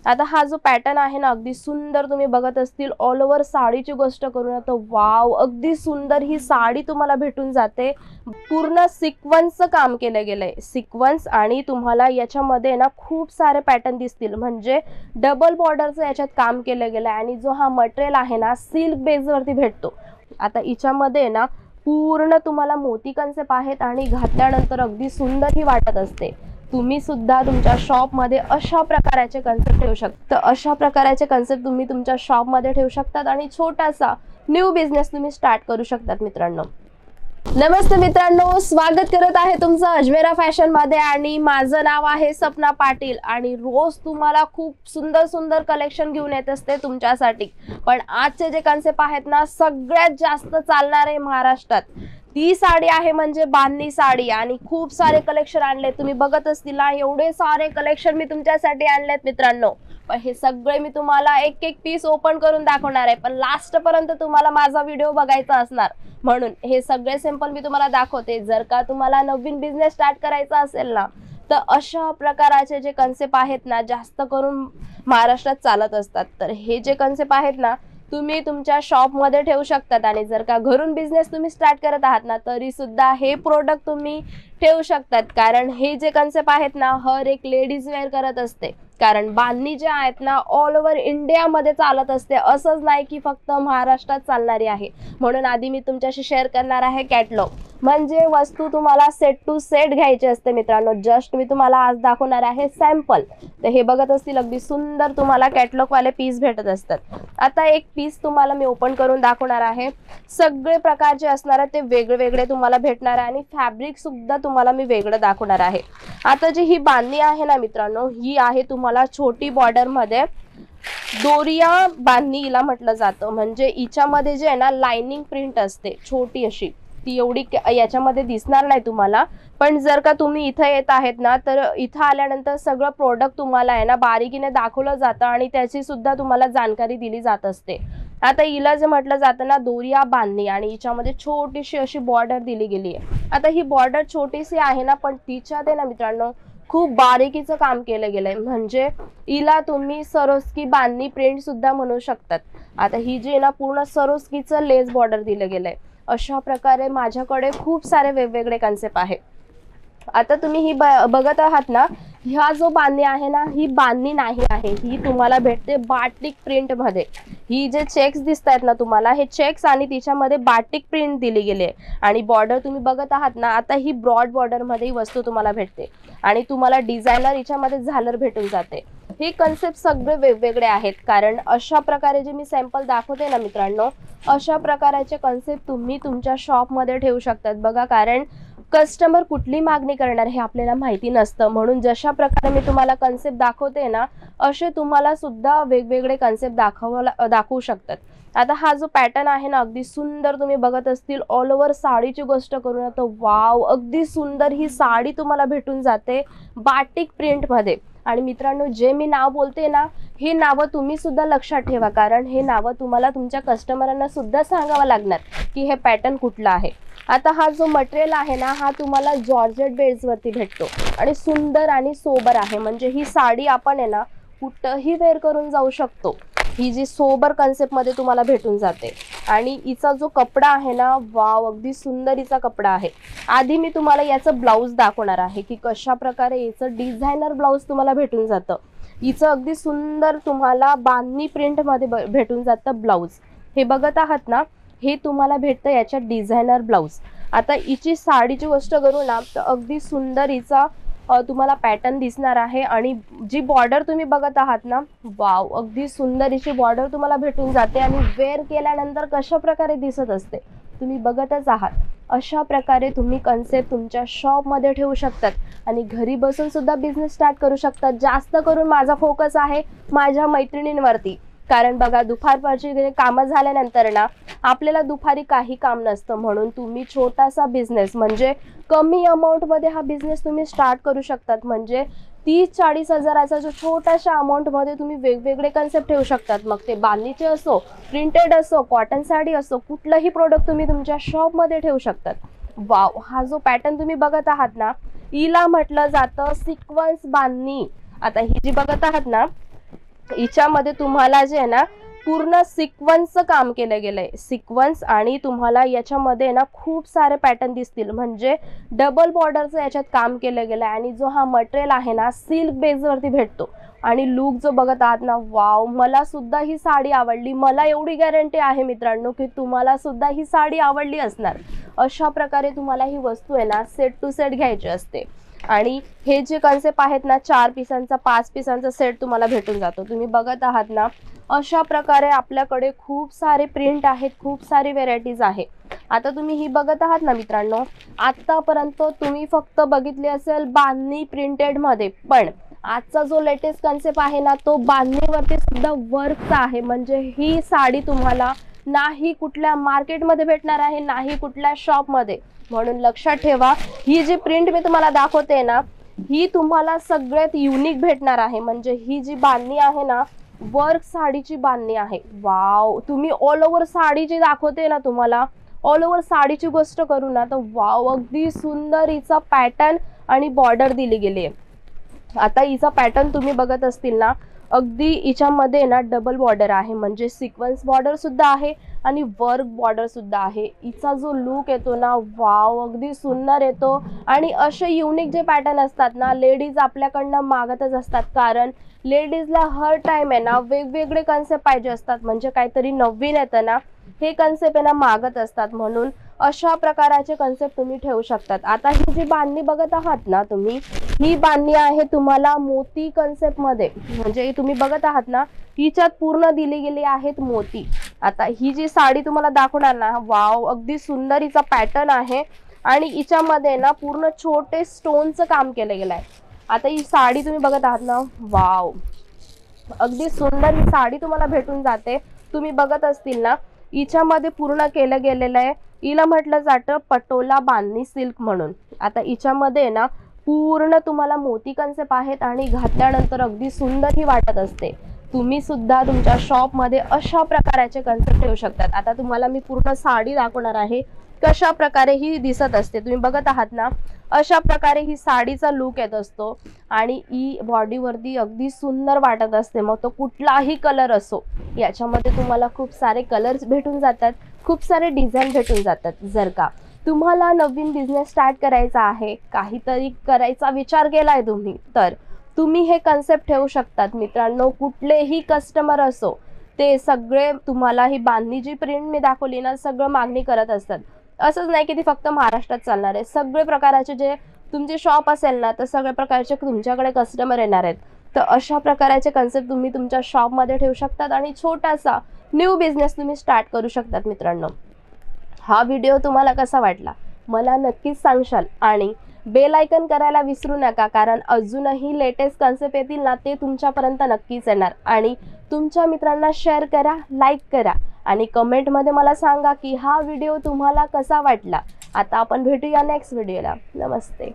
आता हा जो पॅटर्न आहे ना अगदी सुंदर तुम्ही बघत असतील, ऑल ओव्हर साडीची गोष्ट करू ना तर वाव, अगदी सुंदर ही साडी तुम्हाला भेटून जाते। पूर्ण सिक्वेन्सचं काम केलं गेलंय, सिक्वेन्स, आणि तुम्हाला याच्यामध्ये ना खूप सारे पॅटर्न दिसतील, म्हणजे डबल बॉर्डरचं याच्यात काम केलं गेलंय। आणि जो हा मटेरियल आहे ना सिल्क बेसवरती भेटतो। आता हिच्यामध्ये ना पूर्ण तुम्हाला मोती कन्सेप्ट आहेत आणि घातल्यानंतर अगदी सुंदर ही वाटत असते। तुम्ही सुद्धा तुमच्या शॉप मध्ये अशा प्रकारचे कन्सेप्ट ठेवू शकता, अशा प्रकारचे कन्सेप्ट तुम्ही तुमच्या शॉप मध्ये ठेवू शकतात आणि छोटासा न्यू बिझनेस तुम्ही स्टार्ट करू शकतात मित्रांनो। नमस्ते मित्रांनो, स्वागत करत आहे तुमचं अजमेरा फॅशन मध्ये आणि माझं नाव आहे सपना पाटील आणि रोज तुम्हाला खूप सुंदर सुंदर कलेक्शन घेऊन येत असते तुमच्यासाठी। पण आजचे जे कन्सेप्ट आहेत ना सगळ्यात जास्त चालणारे महाराष्ट्रात, ती साडी आहे म्हणजे बांधणी साडी, आणि खूप सारे कलेक्शन आणले तुम्ही बघत असतील ना, एवढे सारे कलेक्शन मी तुमच्यासाठी आणलेत मित्रांनो। पण हे सगळे मी तुम्हाला एक एक पीस ओपन करून दाखवणार आहे, पण लास्ट पर्यंत तुम्हाला माझा व्हिडिओ बघायचा असणार, म्हणून हे सगळे सॅम्पल मी तुम्हाला दाखवते। जर का तुम्हाला नवीन बिझनेस स्टार्ट करायचा असेल ना तर अशा प्रकारचे जे कन्सेप्ट आहेत ना जास्त करून महाराष्ट्रात चालत असतात, तर हे जे कन्सेप्ट आहेत ना तुम्ही तुमच्या शॉप मध्ये ठेवू शकतात। आणि जर का घरून बिझनेस तुम्ही स्टार्ट करत आहात ना तरी सुद्धा हे प्रोडक्ट तुम्ही ठेवू शकतात, कारण हे जे कन्सेप्ट आहेत ना हर एक लेडीज वेअर करत असते। कारण बांधणी जे आहेत ना ऑल ओव्हर इंडिया मध्ये चालत असते, असंच नाही की फक्त महाराष्ट्रात चालणारी आहे। म्हणून आधी मी तुमच्याशी शेअर करणार आहे कॅटलॉग, म्हणजे वस्तू तुम्हाला सेट टू सेट घ्यायची असते मित्रांनो। जस्ट मी तुम्हाला आज दाखवणार आहे सॅम्पल, तर हे बघत असतील अगदी सुंदर तुम्हाला कॅटलॉग वाले पीस भेटत असतात। आता एक पीस तुम्हाला मी ओपन करून दाखवणार आहे, सगळे प्रकार जे असणार आहे ते वेगळे वेगळे तुम्हाला भेटणार आहे आणि फॅब्रिक सुद्धा तुम्हाला मी वेगळं दाखवणार आहे। आता जी ही बांधणी आहे ना मित्रांनो, ही आहे तुम्हाला छोटी बॉर्डर मध्ये, दोरिया बांधणी हिला म्हटलं जातं, म्हणजे हिच्यामध्ये जे आहे ना लाइनिंग प्रिंट असते छोटी अशी, ती एवढी याच्यामध्ये दिसणार नाही तुम्हाला। पण जर का तुम्ही इथे येत आहेत ना तर इथं आल्यानंतर सगळं प्रोडक्ट तुम्हाला आहे ना बारीकीने दाखवलं जातं आणि त्याची सुद्धा तुम्हाला जाणकारी दिली जात असते। आता हिला जे म्हटलं जातं ना दोरिया बांधणी, आणि हिच्यामध्ये छोटीशी अशी बॉर्डर दिली गेली आहे। आता ही बॉर्डर छोटीशी आहे ना पण तिच्यात आहे ना मित्रांनो खूप बारीकीचं काम केलं गेलंय, म्हणजे हिला तुम्ही सरोस्की बांधणी प्रिंट सुद्धा म्हणू शकतात। आता ही जी ना पूर्ण सरोस्कीचं लेस बॉर्डर दिलं गेलंय। अशा प्रकारे माझ्याकडे खूप सारे वेगवेगळे कन्सेप्ट आहे। आता तुम्ही ही बघत आहात ना, ह्या जो बांधणी आहे ना ही बांधणी नाही आहे, ही तुम्हाला भेटते बाटिक प्रिंट मध्ये। ही जे चेक्स दिसत आहेत ना तुम्हाला, हे चेक्स आणि तिच्यामध्ये बाटिक प्रिंट दिली गेली आहे आणि बॉर्डर तुम्ही बघत आहात ना, आता ही ब्रॉड बॉर्डर मध्ये ही वस्तू तुम्हाला भेटते आणि तुम्हाला डिझायनर हिच्यामध्ये झालर भेटून जाते। हे कन्सेप्ट सगळे वेगवेगळे आहेत, कारण अशा प्रकारे जे मी सॅम्पल दाखवते ना मित्रांनो, अशा प्रकारचे कन्सेप्ट तुम्ही तुमच्या शॉप मध्ये ठेवू शकतात बघा। कारण कस्टमर कुठली मागणी करणार हे आपल्याला माहिती नसतं, म्हणून जशा प्रकारे मी तुम्हाला कन्सेप्ट दाखवते ना असे तुम्हाला सुद्धा वेगवेगळे कन्सेप्ट दाखवू शकतात। आता हा जो पॅटर्न आहे ना अगदी सुंदर तुम्ही बघत असतील, ऑल ओव्हर साडीची गोष्ट करू ना तर वाव, अगदी सुंदर ही साडी तुम्हाला भेटून जाते बाटिक प्रिंट मध्ये। आणि मित्रांनो जे मी नाव बोलते ना हे नावं तुम्ही सुद्धा लक्षात ठेवा, कारण हे नावं तुम्हाला तुमच्या कस्टमरांना सुद्धा सांगावं लागणार की हे पॅटर्न कुठला आहे। आता हा जो मटेरियल आहे ना हा तुम्हाला जॉर्जेट बेस वरती भेटतो आणि सुंदर आणि सोबर आहे, म्हणजे ही साडी आपण आहे ना कुठेही वेअर करून जाऊ शकतो। ही जी सोबर कन्सेप्ट मध्ये तुम्हाला भेटून जाते आणि हिचा जो कपडा आहे ना वाव, अगदी सुंदर हिचा कपडा आहे। आधी मी तुम्हाला याचं ब्लाउज दाखवणार आहे की कशा प्रकारे याचं डिझायनर ब्लाउज तुम्हाला भेटून जातं। हिचं अगदी सुंदर तुम्हाला बांधणी प्रिंट मध्ये भेटून जातं ब्लाउज, हे बघत आहात ना, हे तुम्हाला भेटतं याच्यात डिझायनर ब्लाउज। आता हिची साडीची गोष्ट करू ना तर अगदी सुंदर हिचा तुम्हाला पॅटर्न दिसणार आहे आणि जी बॉर्डर तुम्ही बघत आहात ना वाव, अगदी सुंदर हिची बॉर्डर तुम्हाला भेटून जाते आणि वेअर केल्यानंतर कशा प्रकारे दिसत असते तुम्ही बघतच आहात। अशा प्रकारे तुम्ही कन्सेप्ट तुमच्या शॉप मध्ये ठेवू शकतात आणि घरी बसून सुद्धा बिझनेस स्टार्ट करू शकतात। जास्त करून माझा फोकस आहे माझ्या मैत्रिणींवरती, कारण बघा दुपारची कामं झाल्यानंतर ना आपल्याला दुपारी काही काम नसतं, म्हणून तुम्ही छोटासा बिझनेस म्हणजे कमी अमाऊंट मध्ये हा बिझनेस तुम्ही स्टार्ट करू शकतात। म्हणजे 30-40 हजाराचा जो छोटाशा अमाऊंट मध्ये तुम्ही वेगवेगळे कन्सेप्ट ठेवू शकतात, मग ते बांधणीचे असो, प्रिंटेड असो, कॉटन साडी असो, कुठलंही प्रोडक्ट तुम्ही तुमच्या शॉप मध्ये ठेवू शकतात। वाव, हा जो पॅटर्न तुम्ही बघत आहात ना हिला म्हटलं जातं सिक्वेन्स बांधणी। आता ही जी बघत आहात ना हिच्यामध्ये तुम्हाला जे आहे ना पूर्ण सिक्वन्सचं काम केलं गेलंय, सिक्वन्स, आणि तुम्हाला याच्यामध्ये ना खूप सारे पॅटर्न दिसतील, म्हणजे डबल बॉर्डरचं याच्यात काम केलं गेलंय. आणि जो हा मटेरियल आहे ना सिल्क बेसवरती भेटतो. आणि लुक जो बघत आहात ना, वाव, मला सुद्धा ही साडी आवडली. मला एवढी गॅरंटी आहे मित्रांनो की तुम्हाला सुद्धा ही साडी आवडली असणार. अशा प्रकारे तुम्हाला ही वस्तू आहे ना सेट टू सेट घ्यायची असते. आणि हे जे कन्सेप्ट आहेत ना 4 पिसांचा 5 पिसांचा सेट तुम्हाला भेटून जातो. तुम्ही बघत आहात ना, अशा प्रकारे आपल्याकडे खूप सारे प्रिंट आहेत, खूप सारी व्हेरायटीज आहे. आता तुम्ही ही बघत आहात ना मित्रांनो, आतापर्यंत तुम्ही फक्त बघितली असेल बांधणी प्रिंटेड मध्ये, पण आजचा जो लेटेस्ट कन्सेप्ट आहे ना तो बांधणीवरती सुद्धा वर्कचा आहे. म्हणजे ही साडी तुम्हाला नाही कुठल्या मार्केटमध्ये भेटणार आहे, नाही कुठल्या शॉपमध्ये. म्हणून लक्षात ठेवा, ही जी प्रिंट मी तुम्हाला दाखवते ना ही तुम्हाला सगळ्यात युनिक भेटणार आहे. म्हणजे ही जी बांधणी आहे ना वर्क साडीची बांधणी आहे. वाव, तुम्ही ऑल ओव्हर साडी जी दाखवते ना तुम्हाला, ऑल ओव्हर साडीची गोष्ट करू ना तर वाव, अगदी सुंदर हिचा पॅटर्न आणि बॉर्डर दिली गेली आहे. आता हिचा पॅटर्न तुम्ही बघत असतील ना, अगदी हिच्यामध्ये ना डबल बॉर्डर आहे, म्हणजे सिक्वेन्स बॉर्डर सुद्धा आहे आणि वर्क बॉर्डर सुद्धा आहे. हिचा जो लुक येतो ना, वाव, अगदी सुंदर येतो. आणि असे युनिक जे पॅटर्न असतात ना लेडीज आपल्याकडनं मागतच असतात, कारण लेडीजला हर टाइम आहे ना वेगवेगळे कन्सेप्ट पाहिजे असतात. म्हणजे काहीतरी नवीन येतं ना, हे कन्सेप्ट आहे ना मागत असतात. म्हणून अशा प्रकारचे कन्सेप्ट तुम्ही ठेवू शकतात. आता ही जी बांधणी बघत आहात ना तुम्ही, ही बांधणी आहे तुम्हाला मोती कन्सेप्ट मध्ये. म्हणजे तुम्ही बघत आहात ना हिच्यात पूर्ण दिली गेली आहेत मोती. आता ही जी साडी तुम्हाला दाखवणार ना, वाव, अगदी सुंदर हिचा पॅटर्न आहे. आणि हिच्यामध्ये ना पूर्ण छोटे स्टोनचं काम केलं गेलं आहे. आता ही साडी तुम्ही बघत आहात ना, वाव, अगदी सुंदर ही साडी तुम्हाला भेटून जाते. तुम्ही बघत असतील ना, हिच्यामध्ये पूर्ण केलं गेलेलं आहे. हिला म्हटलं जातं पटोला बांधणी सिल्क म्हणून. आता हिच्यामध्ये ना पूर्ण तुम्हाला मोती कन्सेप्ट आहेत आणि घातल्यानंतर अगदी सुंदर ही वाटत असते. तुम्ही सुद्धा तुमच्या शॉपमध्ये अशा प्रकारचे कन्सेप्ट ठेवू शकतात. आता तुम्हाला मी पूर्ण साडी दाखवणार आहे कशा प्रकारे ही दिसत असते. तुम्ही बघत आहात ना, अशा प्रकारे ही साडीचा लुक येत असतो आणि ही बॉडीवरती अगदी सुंदर वाटत असते. मग तो कुठलाही कलर असो, याच्यामध्ये तुम्हाला खूप सारे कलर्स भेटून जातात, खूप सारे डिझाईन भेटून जातात. जर का तुम्हाला नवीन बिझनेस स्टार्ट करायचा आहे, काहीतरी करायचा विचार केलाय तुम्ही, तर तुम्ही हे कन्सेप्ट ठेवू शकतात मित्रांनो. कुठलेही कस्टमर असो, ते सगळे तुम्हाला ही बांधणी जी प्रिंट मी दाखवली ना सगळं मागणी करत असतात. असंच नाही की ती फक्त महाराष्ट्रात चालणार आहे. सगळे प्रकारचे जे तुमचे शॉप असेल ना तर सगळ्या प्रकारचे तुमच्याकडे कस्टमर येणार आहेत. तर अशा प्रकारचे कन्सेप्ट तुम्ही तुमच्या शॉपमध्ये ठेवू शकतात आणि छोटासा न्यू बिझनेस तुम्ही स्टार्ट करू शकतात मित्रांनो. हा व्हिडिओ तुम्हाला कसा वाटला मला नक्कीच सांगशाल. आणि बेल आयकन करायला विसरू नका, कारण अजूनही लेटेस्ट कन्सेप्ट येतील ना ते तुमच्यापर्यंत नक्कीच येणार. आणि तुमच्या मित्रांना शेअर करा, लाईक करा आणि कमेंटमध्ये मला सांगा की हा व्हिडिओ तुम्हाला कसा वाटला. आता आपण भेटूया नेक्स्ट व्हिडिओला. नमस्ते.